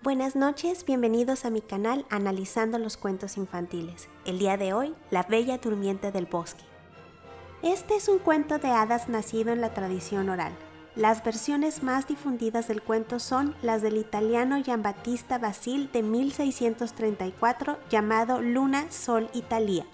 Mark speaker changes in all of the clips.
Speaker 1: Buenas noches, bienvenidos a mi canal Analizando los Cuentos Infantiles. El día de hoy, La Bella Durmiente del Bosque. Este es un cuento de hadas nacido en la tradición oral. Las versiones más difundidas del cuento son las del italiano Giambattista Basile de 1634 llamado Luna, Sol y Thalia.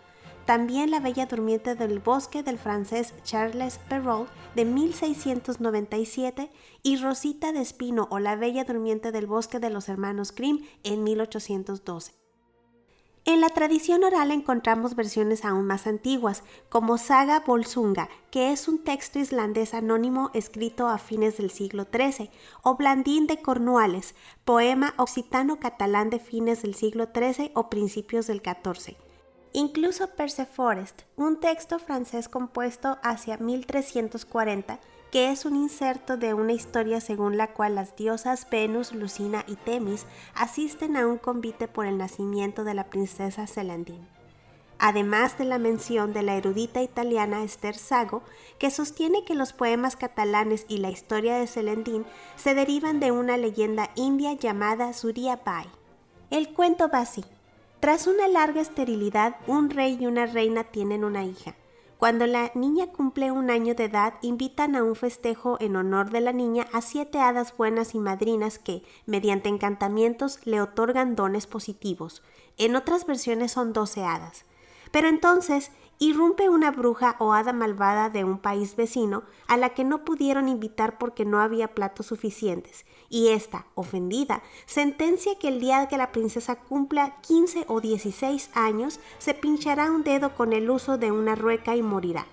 Speaker 1: También La Bella Durmiente del Bosque del francés Charles Perrault de 1697 y Rosita de Espino o La Bella Durmiente del Bosque de los hermanos Grimm en 1812. En la tradición oral encontramos versiones aún más antiguas, como Saga Bolsunga, que es un texto islandés anónimo escrito a fines del siglo XIII, o Blandín de Cornualles, poema occitano-catalán de fines del siglo XIII o principios del XIV. Incluso Perceforest, un texto francés compuesto hacia 1340, que es un inserto de una historia según la cual las diosas Venus, Lucina y Temis asisten a un convite por el nacimiento de la princesa Celandine. Además de la mención de la erudita italiana Esther Sago, que sostiene que los poemas catalanes y la historia de Celandine se derivan de una leyenda india llamada Surya Bai. El cuento va así. Tras una larga esterilidad, un rey y una reina tienen una hija. Cuando la niña cumple 1 año de edad, invitan a un festejo en honor de la niña a 7 hadas buenas y madrinas que, mediante encantamientos, le otorgan dones positivos. En otras versiones son 12 hadas. Pero entonces irrumpe una bruja o hada malvada de un país vecino a la que no pudieron invitar porque no había platos suficientes, y esta, ofendida, sentencia que el día que la princesa cumpla 15 o 16 años se pinchará un dedo con el uso de una rueca y morirá.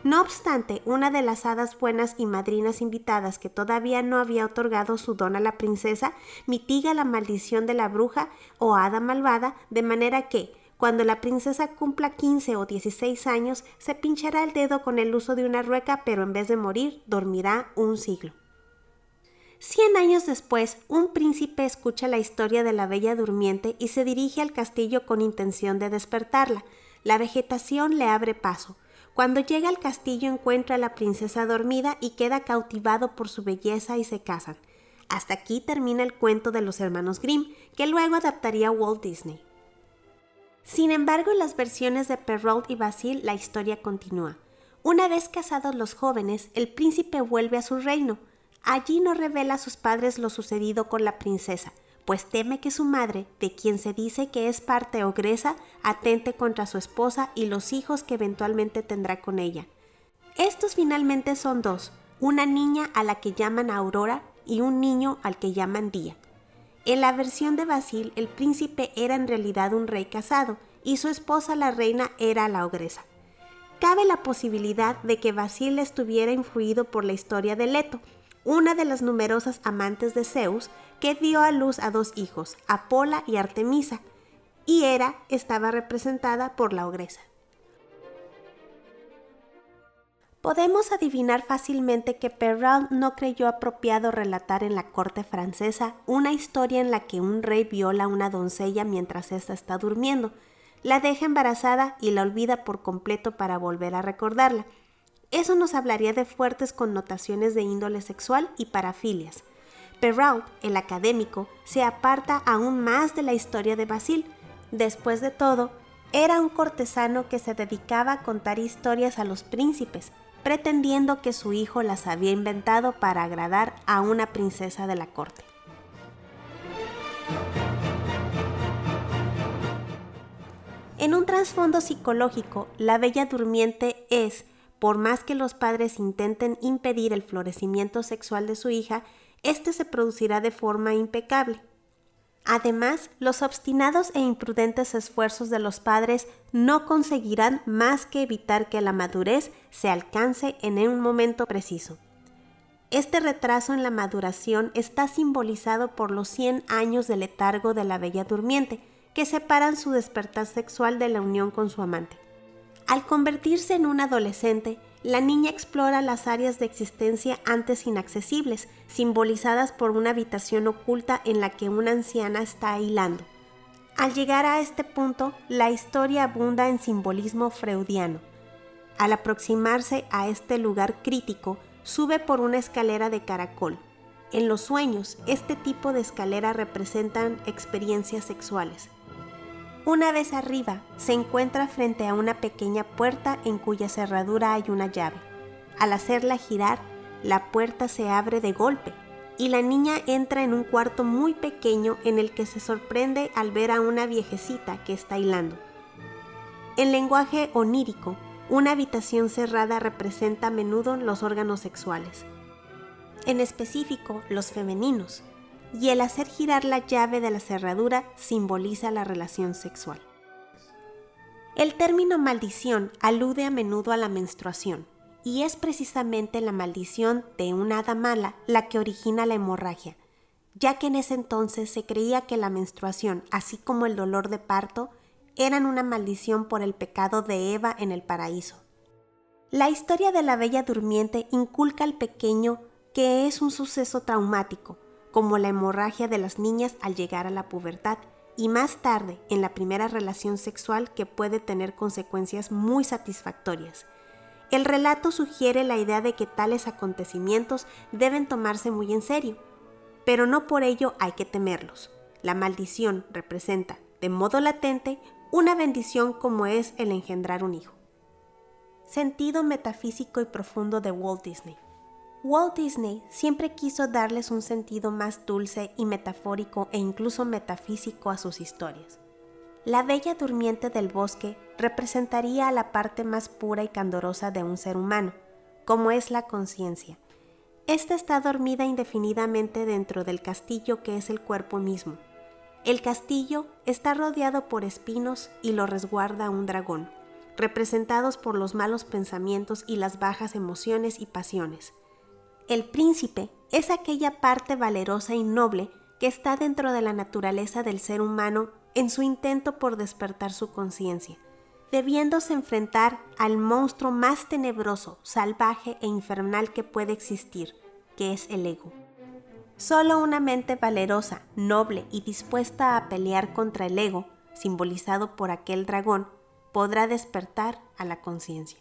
Speaker 1: No obstante, una de las hadas buenas y madrinas invitadas que todavía no había otorgado su don a la princesa mitiga la maldición de la bruja o hada malvada de manera que, cuando la princesa cumpla 15 o 16 años, se pinchará el dedo con el uso de una rueca, pero en vez de morir, dormirá 1 siglo. 100 años después, un príncipe escucha la historia de la Bella Durmiente y se dirige al castillo con intención de despertarla. La vegetación le abre paso. Cuando llega al castillo encuentra a la princesa dormida y queda cautivado por su belleza y se casan. Hasta aquí termina el cuento de los hermanos Grimm, que luego adaptaría Walt Disney. Sin embargo, en las versiones de Perrault y Basile la historia continúa. Una vez casados los jóvenes, el príncipe vuelve a su reino. Allí no revela a sus padres lo sucedido con la princesa, pues teme que su madre, de quien se dice que es parte ogresa, atente contra su esposa y los hijos que eventualmente tendrá con ella. Estos finalmente son 2, una niña a la que llaman Aurora y un niño al que llaman Día. En la versión de Basile, el príncipe era en realidad un rey casado y su esposa la reina era la ogresa. Cabe la posibilidad de que Basile estuviera influido por la historia de Leto, una de las numerosas amantes de Zeus que dio a luz a 2 hijos, Apola y Artemisa, y Hera estaba representada por la ogresa. Podemos adivinar fácilmente que Perrault no creyó apropiado relatar en la corte francesa una historia en la que un rey viola a una doncella mientras ésta está durmiendo, la deja embarazada y la olvida por completo para volver a recordarla. Eso nos hablaría de fuertes connotaciones de índole sexual y parafilias. Perrault, el académico, se aparta aún más de la historia de Basile. Después de todo, era un cortesano que se dedicaba a contar historias a los príncipes, pretendiendo que su hijo las había inventado para agradar a una princesa de la corte. En un trasfondo psicológico, la Bella Durmiente es, por más que los padres intenten impedir el florecimiento sexual de su hija, este se producirá de forma impecable. Además, los obstinados e imprudentes esfuerzos de los padres no conseguirán más que evitar que la madurez se alcance en un momento preciso. Este retraso en la maduración está simbolizado por los 100 años de letargo de la Bella Durmiente, que separan su despertar sexual de la unión con su amante. Al convertirse en una adolescente, la niña explora las áreas de existencia antes inaccesibles, simbolizadas por una habitación oculta en la que una anciana está hilando. Al llegar a este punto, la historia abunda en simbolismo freudiano. Al aproximarse a este lugar crítico, sube por una escalera de caracol. En los sueños, este tipo de escalera representan experiencias sexuales. Una vez arriba, se encuentra frente a una pequeña puerta en cuya cerradura hay una llave. Al hacerla girar, la puerta se abre de golpe y la niña entra en un cuarto muy pequeño en el que se sorprende al ver a una viejecita que está hilando. En lenguaje onírico, una habitación cerrada representa a menudo los órganos sexuales, en específico los femeninos, y el hacer girar la llave de la cerradura simboliza la relación sexual. El término maldición alude a menudo a la menstruación, y es precisamente la maldición de una hada mala la que origina la hemorragia, ya que en ese entonces se creía que la menstruación, así como el dolor de parto, eran una maldición por el pecado de Eva en el paraíso. La historia de la Bella Durmiente inculca al pequeño que es un suceso traumático, como la hemorragia de las niñas al llegar a la pubertad y más tarde en la primera relación sexual, que puede tener consecuencias muy satisfactorias. El relato sugiere la idea de que tales acontecimientos deben tomarse muy en serio, pero no por ello hay que temerlos. La maldición representa, de modo latente, una bendición como es el engendrar un hijo. Sentido metafísico y profundo de Walt Disney. Walt Disney siempre quiso darles un sentido más dulce y metafórico e incluso metafísico a sus historias. La Bella Durmiente del Bosque representaría a la parte más pura y candorosa de un ser humano, como es la conciencia. Esta está dormida indefinidamente dentro del castillo que es el cuerpo mismo. El castillo está rodeado por espinos y lo resguarda un dragón, representados por los malos pensamientos y las bajas emociones y pasiones. El príncipe es aquella parte valerosa y noble que está dentro de la naturaleza del ser humano en su intento por despertar su conciencia, debiéndose enfrentar al monstruo más tenebroso, salvaje e infernal que puede existir, que es el ego. Solo una mente valerosa, noble y dispuesta a pelear contra el ego, simbolizado por aquel dragón, podrá despertar a la conciencia.